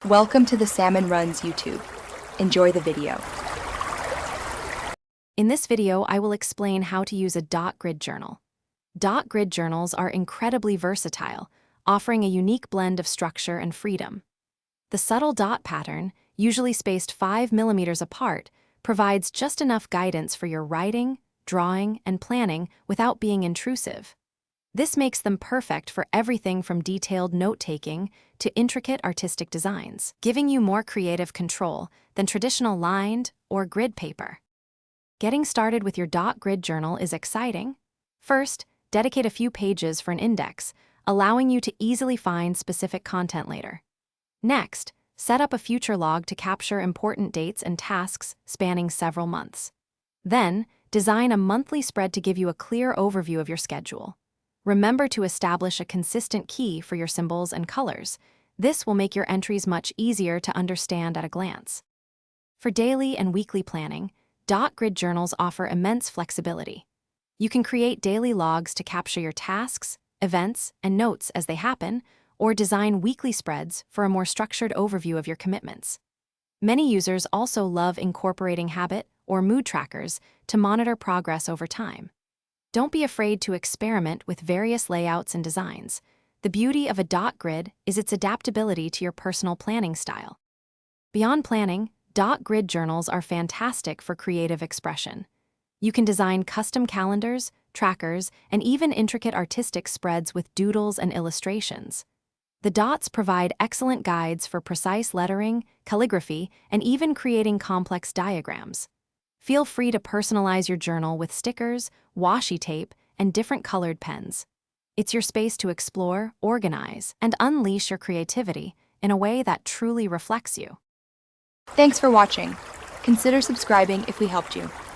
Welcome to the Salmon Runs YouTube. Enjoy the video. In this video, I will explain how to use a dot grid journal. Dot grid journals are incredibly versatile, offering a unique blend of structure and freedom. The subtle dot pattern, usually spaced 5 millimeters apart, provides just enough guidance for your writing, drawing, and planning without being intrusive. This makes them perfect for everything from detailed note-taking to intricate artistic designs, giving you more creative control than traditional lined or grid paper. Getting started with your dot grid journal is exciting. First, dedicate a few pages for an index, allowing you to easily find specific content later. Next, set up a future log to capture important dates and tasks spanning several months. Then, design a monthly spread to give you a clear overview of your schedule. Remember to establish a consistent key for your symbols and colors. This will make your entries much easier to understand at a glance. For daily and weekly planning, dot grid journals offer immense flexibility. You can create daily logs to capture your tasks, events, and notes as they happen, or design weekly spreads for a more structured overview of your commitments. Many users also love incorporating habit or mood trackers to monitor progress over time. Don't be afraid to experiment with various layouts and designs. The beauty of a dot grid is its adaptability to your personal planning style. Beyond planning, dot grid journals are fantastic for creative expression. You can design custom calendars, trackers, and even intricate artistic spreads with doodles and illustrations. The dots provide excellent guides for precise lettering, calligraphy, and even creating complex diagrams. Feel free to personalize your journal with stickers, washi tape, and different colored pens. It's your space to explore, organize, and unleash your creativity in a way that truly reflects you. Thanks for watching. Consider subscribing if we helped you.